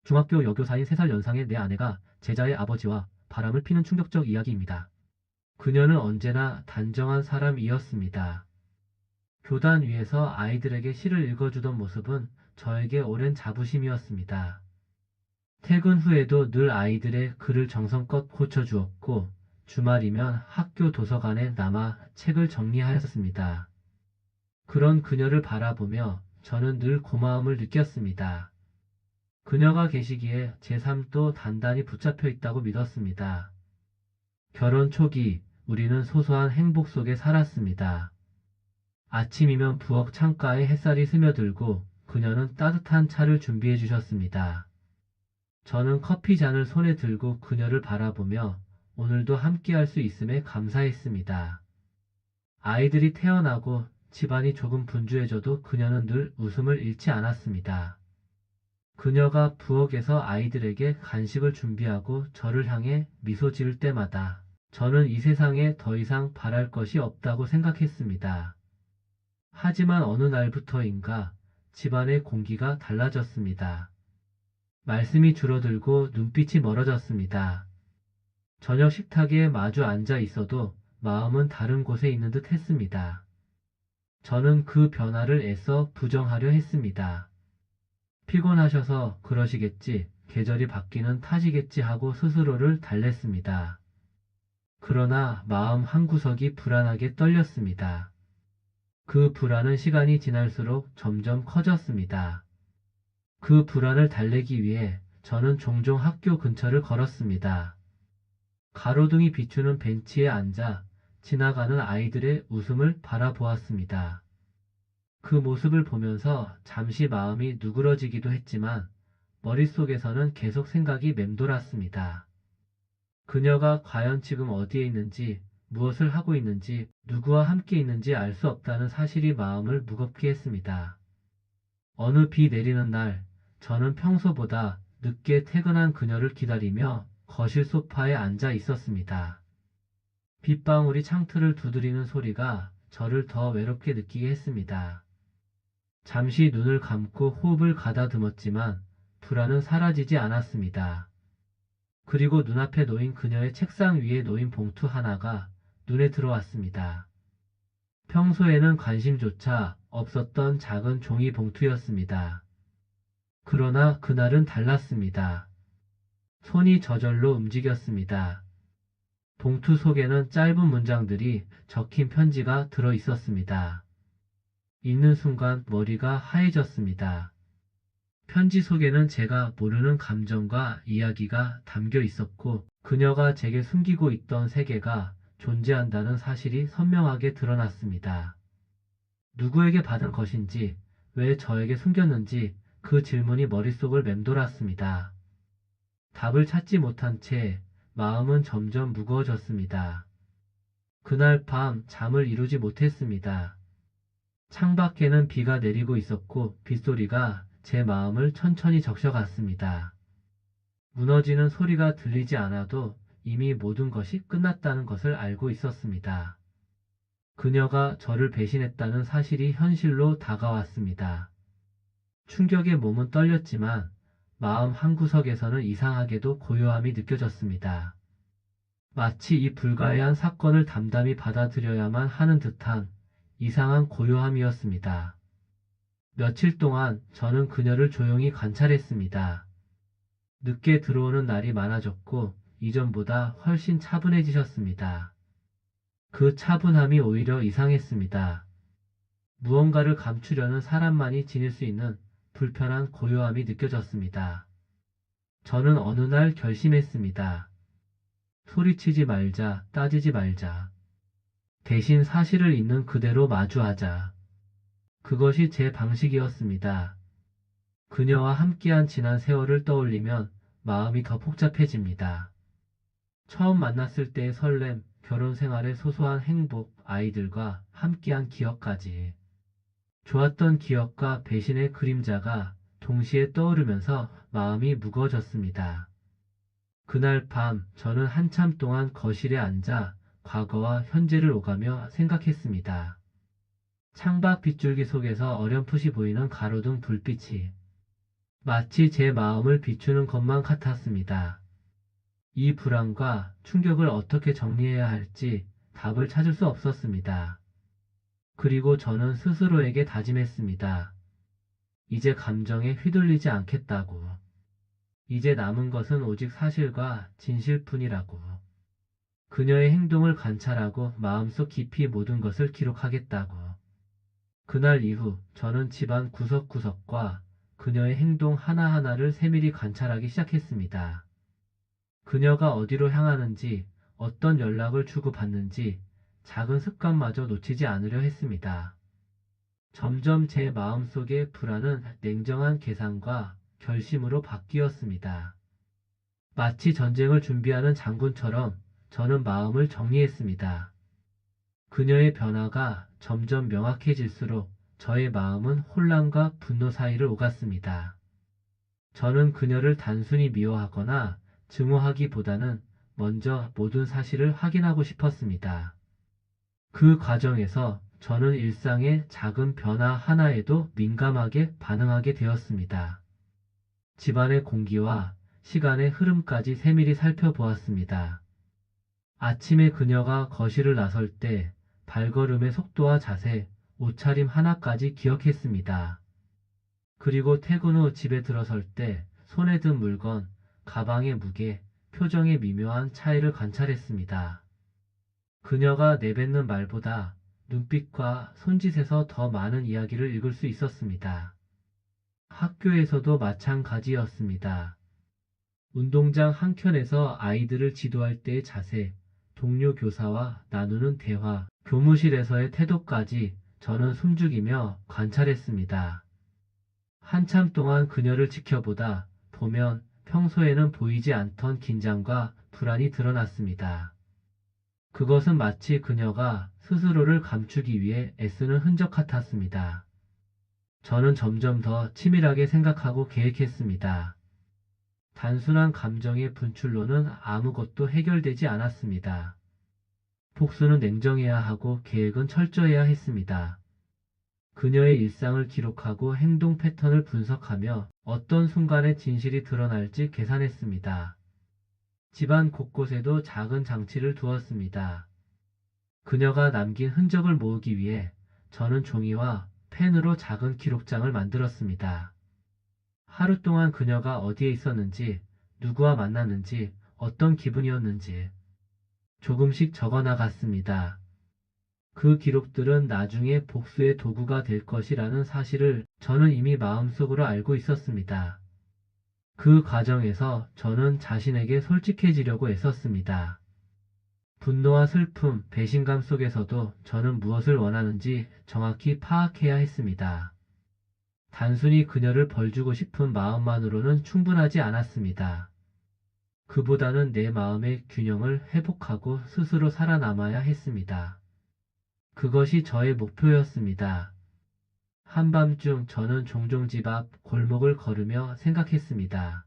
중학교 여교사인 3살 연상의 내 아내가 제자의 아버지와 바람을 피는 충격적 이야기입니다. 그녀는 언제나 단정한 사람이었습니다. 교단 위에서 아이들에게 시를 읽어주던 모습은 저에게 오랜 자부심이었습니다. 퇴근 후에도 늘 아이들의 글을 정성껏 고쳐주었고 주말이면 학교 도서관에 남아 책을 정리하였습니다. 그런 그녀를 바라보며 저는 늘 고마움을 느꼈습니다. 그녀가 계시기에 제 삶도 단단히 붙잡혀 있다고 믿었습니다. 결혼 초기 우리는 소소한 행복 속에 살았습니다. 아침이면 부엌 창가에 햇살이 스며들고 그녀는 따뜻한 차를 준비해 주셨습니다. 저는 커피 잔을 손에 들고 그녀를 바라보며 오늘도 함께할 수 있음에 감사했습니다. 아이들이 태어나고 집안이 조금 분주해져도 그녀는 늘 웃음을 잃지 않았습니다. 그녀가 부엌에서 아이들에게 간식을 준비하고 저를 향해 미소 지을 때마다 저는 이 세상에 더 이상 바랄 것이 없다고 생각했습니다. 하지만 어느 날부터인가 집안의 공기가 달라졌습니다. 말씀이 줄어들고 눈빛이 멀어졌습니다. 저녁 식탁에 마주 앉아 있어도 마음은 다른 곳에 있는 듯 했습니다. 저는 그 변화를 애써 부정하려 했습니다. 피곤하셔서 그러시겠지, 계절이 바뀌는 탓이겠지 하고 스스로를 달랬습니다. 그러나 마음 한구석이 불안하게 떨렸습니다. 그 불안은 시간이 지날수록 점점 커졌습니다. 그 불안을 달래기 위해 저는 종종 학교 근처를 걸었습니다. 가로등이 비추는 벤치에 앉아 지나가는 아이들의 웃음을 바라보았습니다. 그 모습을 보면서 잠시 마음이 누그러지기도 했지만 머릿속에서는 계속 생각이 맴돌았습니다. 그녀가 과연 지금 어디에 있는지, 무엇을 하고 있는지, 누구와 함께 있는지 알 수 없다는 사실이 마음을 무겁게 했습니다. 어느 비 내리는 날, 저는 평소보다 늦게 퇴근한 그녀를 기다리며 거실 소파에 앉아 있었습니다. 빗방울이 창틀을 두드리는 소리가 저를 더 외롭게 느끼게 했습니다. 잠시 눈을 감고 호흡을 가다듬었지만 불안은 사라지지 않았습니다. 그리고 눈앞에 놓인 그녀의 책상 위에 놓인 봉투 하나가 눈에 들어왔습니다. 평소에는 관심조차 없었던 작은 종이 봉투였습니다. 그러나 그날은 달랐습니다. 손이 저절로 움직였습니다. 봉투 속에는 짧은 문장들이 적힌 편지가 들어 있었습니다. 읽는 순간 머리가 하얘졌습니다. 편지 속에는 제가 모르는 감정과 이야기가 담겨 있었고 그녀가 제게 숨기고 있던 세계가 존재한다는 사실이 선명하게 드러났습니다. 누구에게 받은 것인지, 왜 저에게 숨겼는지 그 질문이 머릿속을 맴돌았습니다. 답을 찾지 못한 채 마음은 점점 무거워졌습니다. 그날 밤 잠을 이루지 못했습니다. 창밖에는 비가 내리고 있었고 빗소리가 제 마음을 천천히 적셔갔습니다. 무너지는 소리가 들리지 않아도 이미 모든 것이 끝났다는 것을 알고 있었습니다. 그녀가 저를 배신했다는 사실이 현실로 다가왔습니다. 충격에 몸은 떨렸지만 마음 한구석에서는 이상하게도 고요함이 느껴졌습니다. 마치 이 불가해한 사건을 담담히 받아들여야만 하는 듯한 이상한 고요함이었습니다. 며칠 동안 저는 그녀를 조용히 관찰했습니다. 늦게 들어오는 날이 많아졌고 이전보다 훨씬 차분해지셨습니다. 그 차분함이 오히려 이상했습니다. 무언가를 감추려는 사람만이 지닐 수 있는 불편한 고요함이 느껴졌습니다. 저는 어느 날 결심했습니다. 소리치지 말자, 따지지 말자. 대신 사실을 있는 그대로 마주하자. 그것이 제 방식이었습니다. 그녀와 함께한 지난 세월을 떠올리면 마음이 더 복잡해집니다. 처음 만났을 때의 설렘, 결혼 생활의 소소한 행복, 아이들과 함께한 기억까지. 좋았던 기억과 배신의 그림자가 동시에 떠오르면서 마음이 무거워졌습니다. 그날 밤 저는 한참 동안 거실에 앉아 과거와 현재를 오가며 생각했습니다. 창밖 빗줄기 속에서 어렴풋이 보이는 가로등 불빛이 마치 제 마음을 비추는 것만 같았습니다. 이 불안과 충격을 어떻게 정리해야 할지 답을 찾을 수 없었습니다. 그리고 저는 스스로에게 다짐했습니다. 이제 감정에 휘둘리지 않겠다고. 이제 남은 것은 오직 사실과 진실뿐이라고. 그녀의 행동을 관찰하고 마음속 깊이 모든 것을 기록하겠다고. 그날 이후 저는 집안 구석구석과 그녀의 행동 하나하나를 세밀히 관찰하기 시작했습니다. 그녀가 어디로 향하는지, 어떤 연락을 주고받는지 작은 습관마저 놓치지 않으려 했습니다. 점점 제 마음속의 불안은 냉정한 계산과 결심으로 바뀌었습니다. 마치 전쟁을 준비하는 장군처럼 저는 마음을 정리했습니다. 그녀의 변화가 점점 명확해질수록 저의 마음은 혼란과 분노 사이를 오갔습니다. 저는 그녀를 단순히 미워하거나 증오하기보다는 먼저 모든 사실을 확인하고 싶었습니다. 그 과정에서 저는 일상의 작은 변화 하나에도 민감하게 반응하게 되었습니다. 집안의 공기와 시간의 흐름까지 세밀히 살펴보았습니다. 아침에 그녀가 거실을 나설 때 발걸음의 속도와 자세, 옷차림 하나까지 기억했습니다. 그리고 퇴근 후 집에 들어설 때 손에 든 물건, 가방의 무게, 표정의 미묘한 차이를 관찰했습니다. 그녀가 내뱉는 말보다 눈빛과 손짓에서 더 많은 이야기를 읽을 수 있었습니다. 학교에서도 마찬가지였습니다. 운동장 한켠에서 아이들을 지도할 때의 자세, 동료 교사와 나누는 대화, 교무실에서의 태도까지 저는 숨죽이며 관찰했습니다. 한참 동안 그녀를 지켜보다 보면 평소에는 보이지 않던 긴장과 불안이 드러났습니다. 그것은 마치 그녀가 스스로를 감추기 위해 애쓰는 흔적 같았습니다. 저는 점점 더 치밀하게 생각하고 계획했습니다. 단순한 감정의 분출로는 아무것도 해결되지 않았습니다. 복수는 냉정해야 하고 계획은 철저해야 했습니다. 그녀의 일상을 기록하고 행동 패턴을 분석하며 어떤 순간에 진실이 드러날지 계산했습니다. 집안 곳곳에도 작은 장치를 두었습니다. 그녀가 남긴 흔적을 모으기 위해 저는 종이와 펜으로 작은 기록장을 만들었습니다. 하루 동안 그녀가 어디에 있었는지, 누구와 만났는지, 어떤 기분이었는지 조금씩 적어 나갔습니다. 그 기록들은 나중에 복수의 도구가 될 것이라는 사실을 저는 이미 마음속으로 알고 있었습니다. 그 과정에서 저는 자신에게 솔직해지려고 애썼습니다. 분노와 슬픔, 배신감 속에서도 저는 무엇을 원하는지 정확히 파악해야 했습니다. 단순히 그녀를 벌주고 싶은 마음만으로는 충분하지 않았습니다. 그보다는 내 마음의 균형을 회복하고 스스로 살아남아야 했습니다. 그것이 저의 목표였습니다. 한밤중 저는 종종 집 앞 골목을 걸으며 생각했습니다.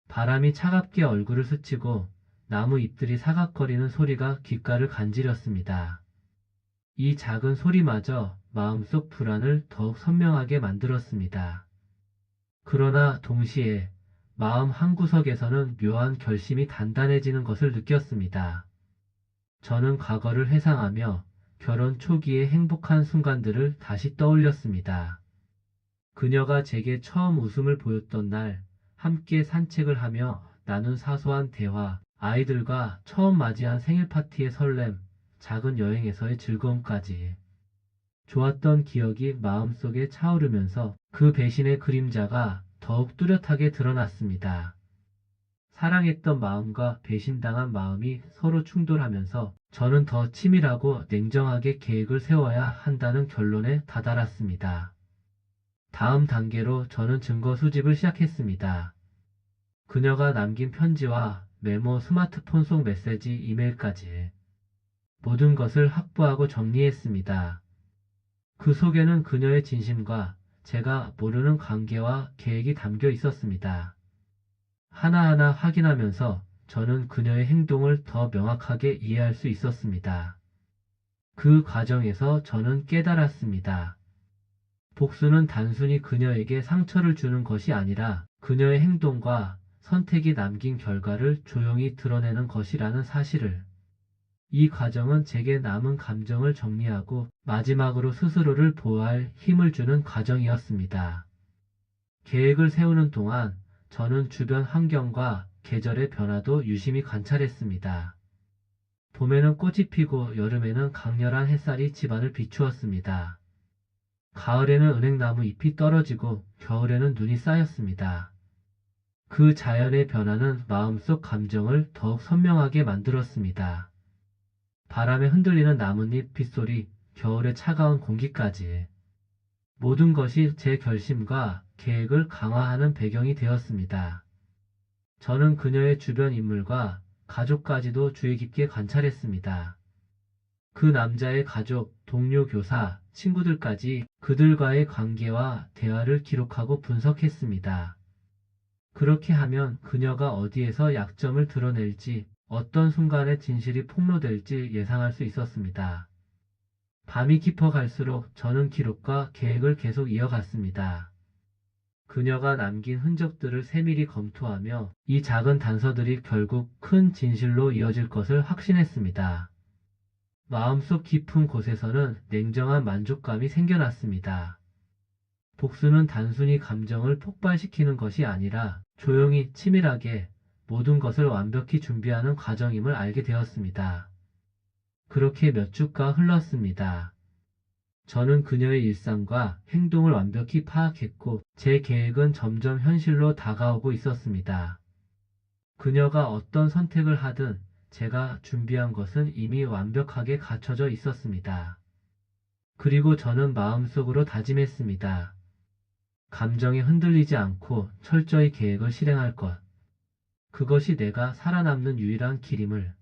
바람이 차갑게 얼굴을 스치고 나무 잎들이 사각거리는 소리가 귓가를 간지렸습니다. 이 작은 소리마저 마음속 불안을 더욱 선명하게 만들었습니다. 그러나 동시에 마음 한구석에서는 묘한 결심이 단단해지는 것을 느꼈습니다. 저는 과거를 회상하며 결혼 초기의 행복한 순간들을 다시 떠올렸습니다. 그녀가 제게 처음 웃음을 보였던 날, 함께 산책을 하며 나눈 사소한 대화, 아이들과 처음 맞이한 생일 파티의 설렘, 작은 여행에서의 즐거움까지. 좋았던 기억이 마음속에 차오르면서 그 배신의 그림자가 더욱 뚜렷하게 드러났습니다. 사랑했던 마음과 배신당한 마음이 서로 충돌하면서 저는 더 치밀하고 냉정하게 계획을 세워야 한다는 결론에 다다랐습니다. 다음 단계로 저는 증거 수집을 시작했습니다. 그녀가 남긴 편지와 메모, 스마트폰 속 메시지, 이메일까지 모든 것을 확보하고 정리했습니다. 그 속에는 그녀의 진심과 제가 모르는 관계와 계획이 담겨 있었습니다. 하나하나 확인하면서 저는 그녀의 행동을 더 명확하게 이해할 수 있었습니다. 그 과정에서 저는 깨달았습니다. 복수는 단순히 그녀에게 상처를 주는 것이 아니라 그녀의 행동과 선택이 남긴 결과를 조용히 드러내는 것이라는 사실을. 이 과정은 제게 남은 감정을 정리하고 마지막으로 스스로를 보호할 힘을 주는 과정이었습니다. 계획을 세우는 동안 저는 주변 환경과 계절의 변화도 유심히 관찰했습니다. 봄에는 꽃이 피고 여름에는 강렬한 햇살이 집안을 비추었습니다. 가을에는 은행나무 잎이 떨어지고 겨울에는 눈이 쌓였습니다. 그 자연의 변화는 마음속 감정을 더욱 선명하게 만들었습니다. 바람에 흔들리는 나뭇잎 빗소리, 겨울의 차가운 공기까지. 모든 것이 제 결심과 계획을 강화하는 배경이 되었습니다. 저는 그녀의 주변 인물과 가족까지도 주의 깊게 관찰했습니다. 그 남자의 가족, 동료 교사, 친구들까지 그들과의 관계와 대화를 기록하고 분석했습니다. 그렇게 하면 그녀가 어디에서 약점을 드러낼지, 어떤 순간에 진실이 폭로될지 예상할 수 있었습니다. 밤이 깊어갈수록 저는 기록과 계획을 계속 이어갔습니다. 그녀가 남긴 흔적들을 세밀히 검토하며 이 작은 단서들이 결국 큰 진실로 이어질 것을 확신했습니다. 마음속 깊은 곳에서는 냉정한 만족감이 생겨났습니다. 복수는 단순히 감정을 폭발시키는 것이 아니라 조용히 치밀하게 모든 것을 완벽히 준비하는 과정임을 알게 되었습니다. 그렇게 몇 주가 흘렀습니다. 저는 그녀의 일상과 행동을 완벽히 파악했고 제 계획은 점점 현실로 다가오고 있었습니다. 그녀가 어떤 선택을 하든 제가 준비한 것은 이미 완벽하게 갖춰져 있었습니다. 그리고 저는 마음속으로 다짐했습니다. 감정에 흔들리지 않고 철저히 계획을 실행할 것. 그것이 내가 살아남는 유일한 길임을.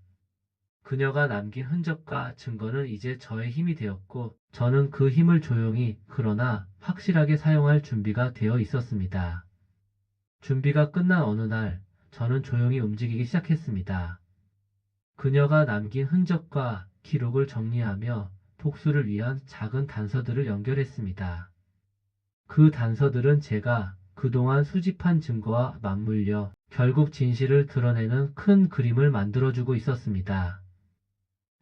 그녀가 남긴 흔적과 증거는 이제 저의 힘이 되었고 저는 그 힘을 조용히 그러나 확실하게 사용할 준비가 되어 있었습니다. 준비가 끝난 어느 날 저는 조용히 움직이기 시작했습니다. 그녀가 남긴 흔적과 기록을 정리하며 복수를 위한 작은 단서들을 연결했습니다. 그 단서들은 제가 그동안 수집한 증거와 맞물려 결국 진실을 드러내는 큰 그림을 만들어주고 있었습니다.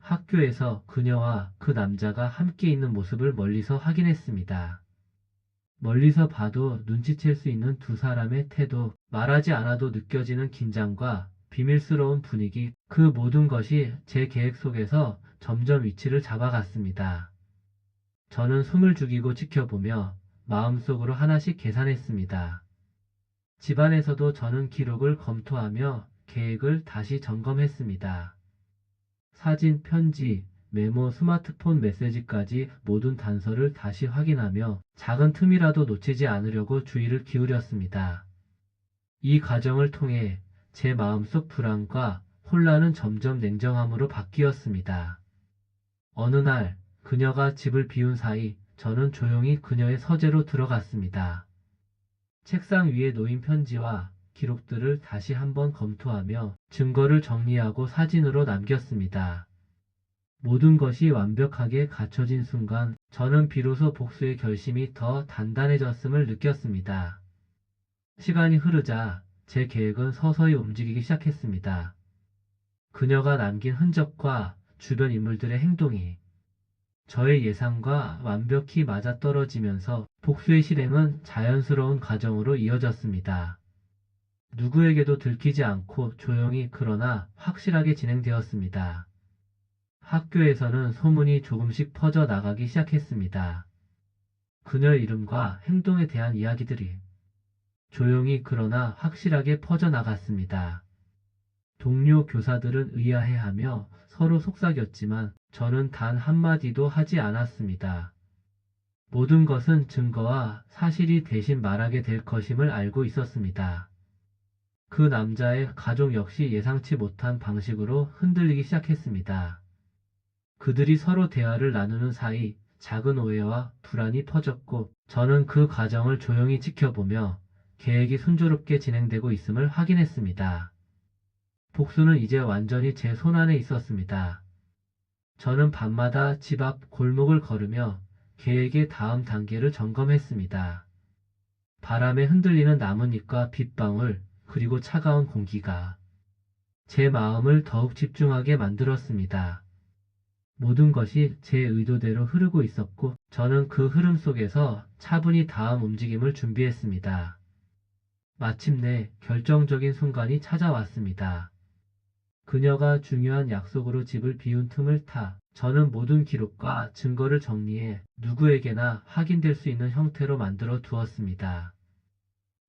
학교에서 그녀와 그 남자가 함께 있는 모습을 멀리서 확인했습니다. 멀리서 봐도 눈치챌 수 있는 두 사람의 태도, 말하지 않아도 느껴지는 긴장과 비밀스러운 분위기, 그 모든 것이 제 계획 속에서 점점 위치를 잡아갔습니다. 저는 숨을 죽이고 지켜보며 마음속으로 하나씩 계산했습니다. 집안에서도 저는 기록을 검토하며 계획을 다시 점검했습니다. 사진, 편지, 메모, 스마트폰 메시지까지 모든 단서를 다시 확인하며 작은 틈이라도 놓치지 않으려고 주의를 기울였습니다. 이 과정을 통해 제 마음속 불안과 혼란은 점점 냉정함으로 바뀌었습니다. 어느 날 그녀가 집을 비운 사이 저는 조용히 그녀의 서재로 들어갔습니다. 책상 위에 놓인 편지와 기록들을 다시 한번 검토하며 증거를 정리하고 사진으로 남겼습니다. 모든 것이 완벽하게 갖춰진 순간 저는 비로소 복수의 결심이 더 단단해졌음을 느꼈습니다. 시간이 흐르자 제 계획은 서서히 움직이기 시작했습니다. 그녀가 남긴 흔적과 주변 인물들의 행동이 저의 예상과 완벽히 맞아떨어지면서 복수의 실행은 자연스러운 과정으로 이어졌습니다. 누구에게도 들키지 않고 조용히 그러나 확실하게 진행되었습니다. 학교에서는 소문이 조금씩 퍼져 나가기 시작했습니다. 그녀의 이름과 행동에 대한 이야기들이 조용히 그러나 확실하게 퍼져 나갔습니다. 동료 교사들은 의아해하며 서로 속삭였지만 저는 단 한마디도 하지 않았습니다. 모든 것은 증거와 사실이 대신 말하게 될 것임을 알고 있었습니다. 그 남자의 가족 역시 예상치 못한 방식으로 흔들리기 시작했습니다. 그들이 서로 대화를 나누는 사이 작은 오해와 불안이 퍼졌고 저는 그 과정을 조용히 지켜보며 계획이 순조롭게 진행되고 있음을 확인했습니다. 복수는 이제 완전히 제 손안에 있었습니다. 저는 밤마다 집 앞 골목을 걸으며 계획의 다음 단계를 점검했습니다. 바람에 흔들리는 나뭇잎과 빗방울, 그리고 차가운 공기가 제 마음을 더욱 집중하게 만들었습니다. 모든 것이 제 의도대로 흐르고 있었고, 저는 그 흐름 속에서 차분히 다음 움직임을 준비했습니다. 마침내 결정적인 순간이 찾아왔습니다. 그녀가 중요한 약속으로 집을 비운 틈을 타 저는 모든 기록과 증거를 정리해 누구에게나 확인될 수 있는 형태로 만들어 두었습니다.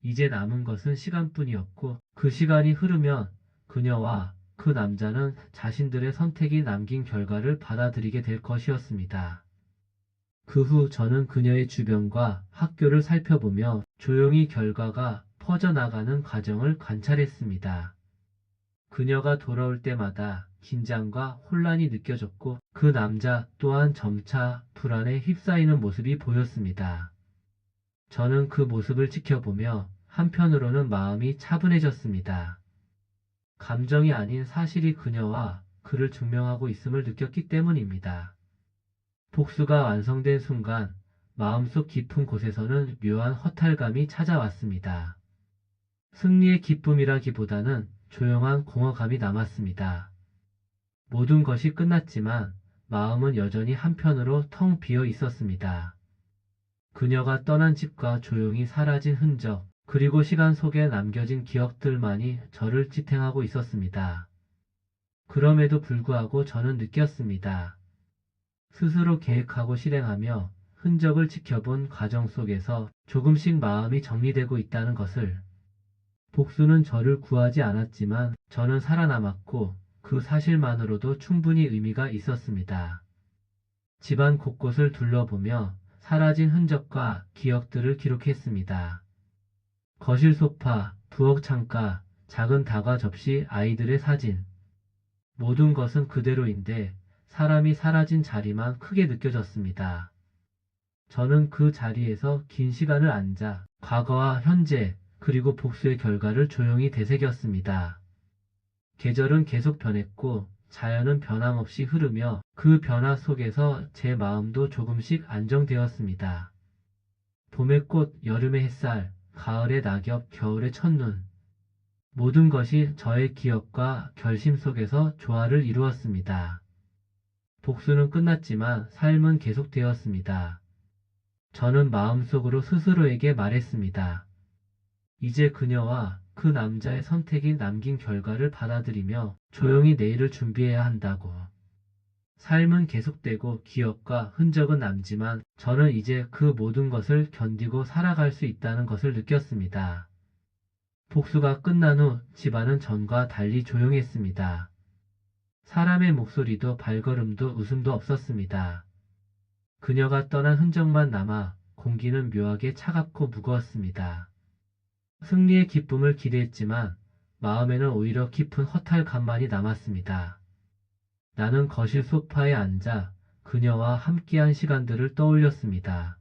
이제 남은 것은 시간뿐이었고, 그 시간이 흐르면 그녀와 그 남자는 자신들의 선택이 남긴 결과를 받아들이게 될 것이었습니다. 그 후 저는 그녀의 주변과 학교를 살펴보며 조용히 결과가 퍼져나가는 과정을 관찰했습니다. 그녀가 돌아올 때마다 긴장과 혼란이 느껴졌고, 그 남자 또한 점차 불안에 휩싸이는 모습이 보였습니다. 저는 그 모습을 지켜보며 한편으로는 마음이 차분해졌습니다. 감정이 아닌 사실이 그녀와 그를 증명하고 있음을 느꼈기 때문입니다. 복수가 완성된 순간 마음속 깊은 곳에서는 묘한 허탈감이 찾아왔습니다. 승리의 기쁨이라기보다는 조용한 공허감이 남았습니다. 모든 것이 끝났지만 마음은 여전히 한편으로 텅 비어 있었습니다. 그녀가 떠난 집과 조용히 사라진 흔적, 그리고 시간 속에 남겨진 기억들만이 저를 지탱하고 있었습니다. 그럼에도 불구하고 저는 느꼈습니다. 스스로 계획하고 실행하며 흔적을 지켜본 과정 속에서 조금씩 마음이 정리되고 있다는 것을. 복수는 저를 구하지 않았지만 저는 살아남았고, 그 사실만으로도 충분히 의미가 있었습니다. 집안 곳곳을 둘러보며 사라진 흔적과 기억들을 기록했습니다. 거실 소파, 부엌 창가, 작은 다과 접시, 아이들의 사진. 모든 것은 그대로인데 사람이 사라진 자리만 크게 느껴졌습니다. 저는 그 자리에서 긴 시간을 앉아 과거와 현재, 그리고 복수의 결과를 조용히 되새겼습니다. 계절은 계속 변했고 자연은 변함없이 흐르며 그 변화 속에서 제 마음도 조금씩 안정되었습니다. 봄의 꽃, 여름의 햇살, 가을의 낙엽, 겨울의 첫눈. 모든 것이 저의 기억과 결심 속에서 조화를 이루었습니다. 복수는 끝났지만 삶은 계속되었습니다. 저는 마음속으로 스스로에게 말했습니다. 이제 그녀와 그 남자의 선택이 남긴 결과를 받아들이며 조용히 내일을 준비해야 한다고. 삶은 계속되고 기억과 흔적은 남지만 저는 이제 그 모든 것을 견디고 살아갈 수 있다는 것을 느꼈습니다. 복수가 끝난 후 집안은 전과 달리 조용했습니다. 사람의 목소리도 발걸음도 웃음도 없었습니다. 그녀가 떠난 흔적만 남아 공기는 묘하게 차갑고 무거웠습니다. 승리의 기쁨을 기대했지만 마음에는 오히려 깊은 허탈감만이 남았습니다. 나는 거실 소파에 앉아 그녀와 함께한 시간들을 떠올렸습니다.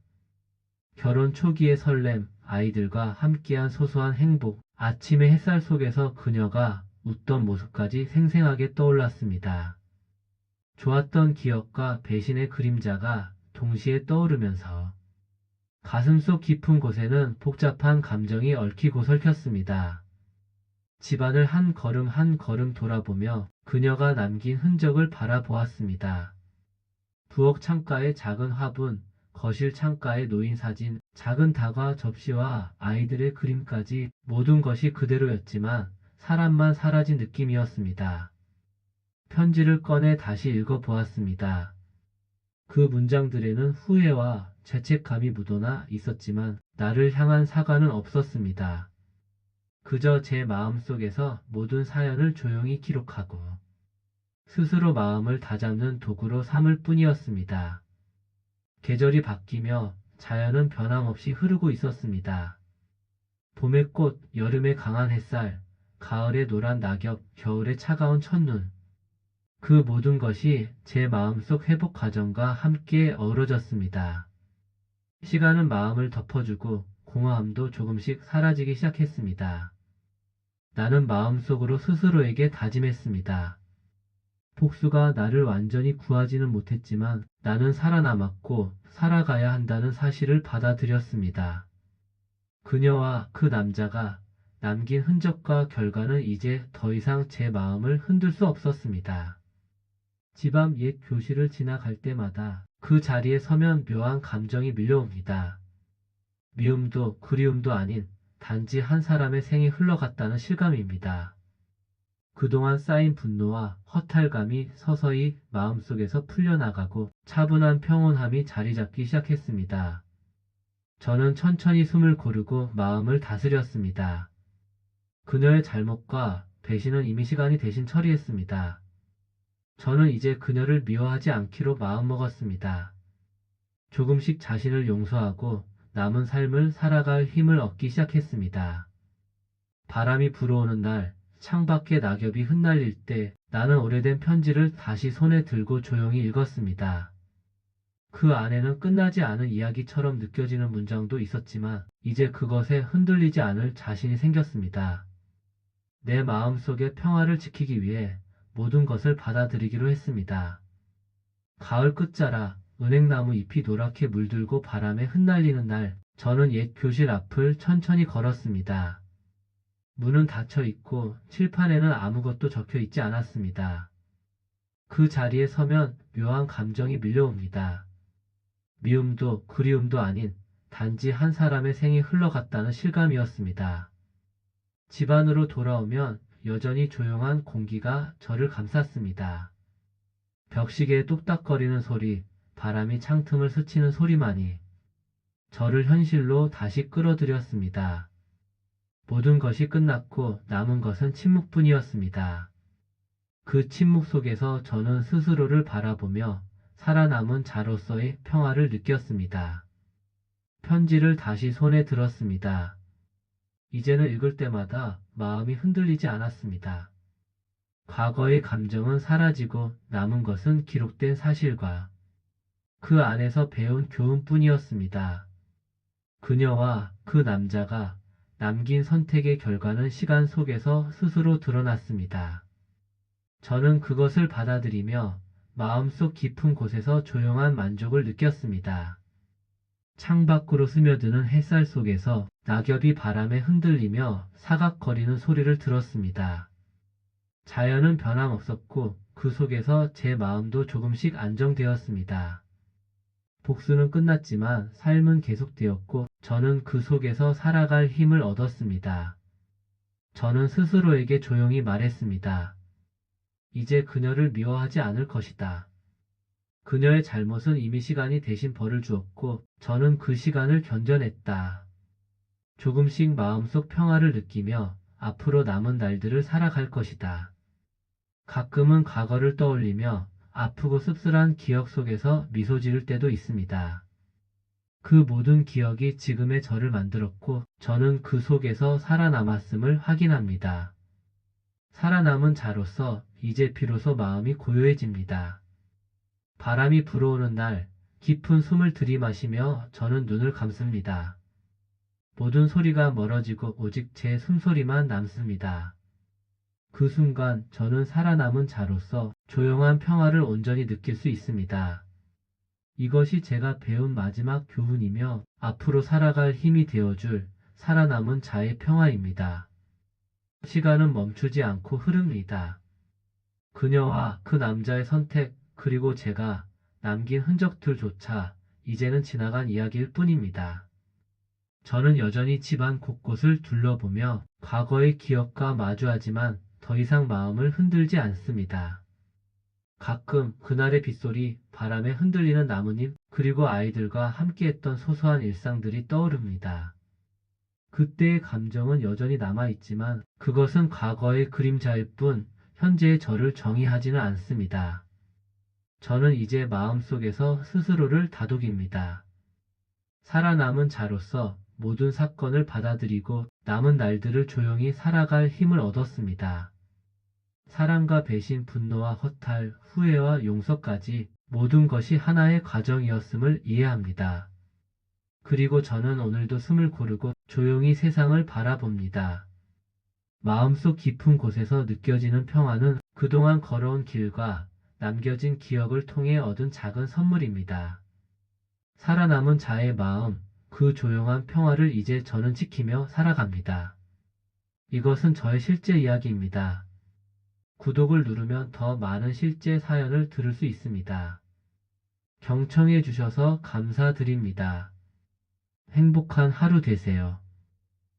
결혼 초기의 설렘, 아이들과 함께한 소소한 행복, 아침의 햇살 속에서 그녀가 웃던 모습까지 생생하게 떠올랐습니다. 좋았던 기억과 배신의 그림자가 동시에 떠오르면서 가슴속 깊은 곳에는 복잡한 감정이 얽히고 설켰습니다. 집안을 한 걸음 한 걸음 돌아보며 그녀가 남긴 흔적을 바라보았습니다. 부엌 창가의 작은 화분, 거실 창가에 놓인 사진, 작은 다과 접시와 아이들의 그림까지 모든 것이 그대로였지만 사람만 사라진 느낌이었습니다. 편지를 꺼내 다시 읽어보았습니다. 그 문장들에는 후회와 죄책감이 묻어나 있었지만 나를 향한 사과는 없었습니다. 그저 제 마음속에서 모든 사연을 조용히 기록하고 스스로 마음을 다잡는 도구로 삼을 뿐이었습니다. 계절이 바뀌며 자연은 변함없이 흐르고 있었습니다. 봄의 꽃, 여름의 강한 햇살, 가을의 노란 낙엽, 겨울의 차가운 첫눈. 그 모든 것이 제 마음속 회복 과정과 함께 어우러졌습니다. 시간은 마음을 덮어주고 공허함도 조금씩 사라지기 시작했습니다. 나는 마음속으로 스스로에게 다짐했습니다. 복수가 나를 완전히 구하지는 못했지만 나는 살아남았고 살아가야 한다는 사실을 받아들였습니다. 그녀와 그 남자가 남긴 흔적과 결과는 이제 더 이상 제 마음을 흔들 수 없었습니다. 집 앞 옛 교실을 지나갈 때마다 그 자리에 서면 묘한 감정이 밀려옵니다. 미움도 그리움도 아닌 단지 한 사람의 생이 흘러갔다는 실감입니다. 그동안 쌓인 분노와 허탈감이 서서히 마음속에서 풀려나가고 차분한 평온함이 자리 잡기 시작했습니다. 저는 천천히 숨을 고르고 마음을 다스렸습니다. 그녀의 잘못과 배신은 이미 시간이 대신 처리했습니다. 저는 이제 그녀를 미워하지 않기로 마음먹었습니다. 조금씩 자신을 용서하고 남은 삶을 살아갈 힘을 얻기 시작했습니다. 바람이 불어오는 날, 창밖에 낙엽이 흩날릴 때 나는 오래된 편지를 다시 손에 들고 조용히 읽었습니다. 그 안에는 끝나지 않은 이야기처럼 느껴지는 문장도 있었지만 이제 그것에 흔들리지 않을 자신이 생겼습니다. 내 마음속의 평화를 지키기 위해 모든 것을 받아들이기로 했습니다. 가을 끝자락, 은행나무 잎이 노랗게 물들고 바람에 흩날리는 날, 저는 옛 교실 앞을 천천히 걸었습니다. 문은 닫혀 있고 칠판에는 아무것도 적혀 있지 않았습니다. 그 자리에 서면 묘한 감정이 밀려옵니다. 미움도 그리움도 아닌 단지 한 사람의 생이 흘러갔다는 실감이었습니다. 집 안으로 돌아오면 여전히 조용한 공기가 저를 감쌌습니다. 벽시계의 뚝딱거리는 소리, 바람이 창틈을 스치는 소리만이 저를 현실로 다시 끌어들였습니다. 모든 것이 끝났고 남은 것은 침묵뿐이었습니다. 그 침묵 속에서 저는 스스로를 바라보며 살아남은 자로서의 평화를 느꼈습니다. 편지를 다시 손에 들었습니다. 이제는 읽을 때마다 마음이 흔들리지 않았습니다. 과거의 감정은 사라지고 남은 것은 기록된 사실과 그 안에서 배운 교훈뿐이었습니다. 그녀와 그 남자가 남긴 선택의 결과는 시간 속에서 스스로 드러났습니다. 저는 그것을 받아들이며 마음속 깊은 곳에서 조용한 만족을 느꼈습니다. 창밖으로 스며드는 햇살 속에서 낙엽이 바람에 흔들리며 사각거리는 소리를 들었습니다. 자연은 변함없었고 그 속에서 제 마음도 조금씩 안정되었습니다. 복수는 끝났지만 삶은 계속되었고 저는 그 속에서 살아갈 힘을 얻었습니다. 저는 스스로에게 조용히 말했습니다. 이제 그녀를 미워하지 않을 것이다. 그녀의 잘못은 이미 시간이 대신 벌을 주었고 저는 그 시간을 견뎌냈다. 조금씩 마음속 평화를 느끼며 앞으로 남은 날들을 살아갈 것이다. 가끔은 과거를 떠올리며 아프고 씁쓸한 기억 속에서 미소 지을 때도 있습니다. 그 모든 기억이 지금의 저를 만들었고 저는 그 속에서 살아남았음을 확인합니다. 살아남은 자로서 이제 비로소 마음이 고요해집니다. 바람이 불어오는 날 깊은 숨을 들이마시며 저는 눈을 감습니다. 모든 소리가 멀어지고 오직 제 숨소리만 남습니다. 그 순간 저는 살아남은 자로서 조용한 평화를 온전히 느낄 수 있습니다. 이것이 제가 배운 마지막 교훈이며 앞으로 살아갈 힘이 되어줄 살아남은 자의 평화입니다. 시간은 멈추지 않고 흐릅니다. 그녀와 그 남자의 선택 그리고 제가 남긴 흔적들조차 이제는 지나간 이야기일 뿐입니다. 저는 여전히 집안 곳곳을 둘러보며 과거의 기억과 마주하지만 더 이상 마음을 흔들지 않습니다. 가끔 그날의 빗소리, 바람에 흔들리는 나뭇잎, 그리고 아이들과 함께했던 소소한 일상들이 떠오릅니다. 그때의 감정은 여전히 남아있지만 그것은 과거의 그림자일 뿐 현재의 저를 정의하지는 않습니다. 저는 이제 마음속에서 스스로를 다독입니다. 살아남은 자로서 모든 사건을 받아들이고 남은 날들을 조용히 살아갈 힘을 얻었습니다. 사랑과 배신, 분노와 허탈, 후회와 용서까지 모든 것이 하나의 과정이었음을 이해합니다. 그리고 저는 오늘도 숨을 고르고 조용히 세상을 바라봅니다. 마음속 깊은 곳에서 느껴지는 평화는 그동안 걸어온 길과 남겨진 기억을 통해 얻은 작은 선물입니다. 살아남은 자의 마음, 그 조용한 평화를 이제 저는 지키며 살아갑니다. 이것은 저의 실제 이야기입니다. 구독을 누르면 더 많은 실제 사연을 들을 수 있습니다. 경청해 주셔서 감사드립니다. 행복한 하루 되세요.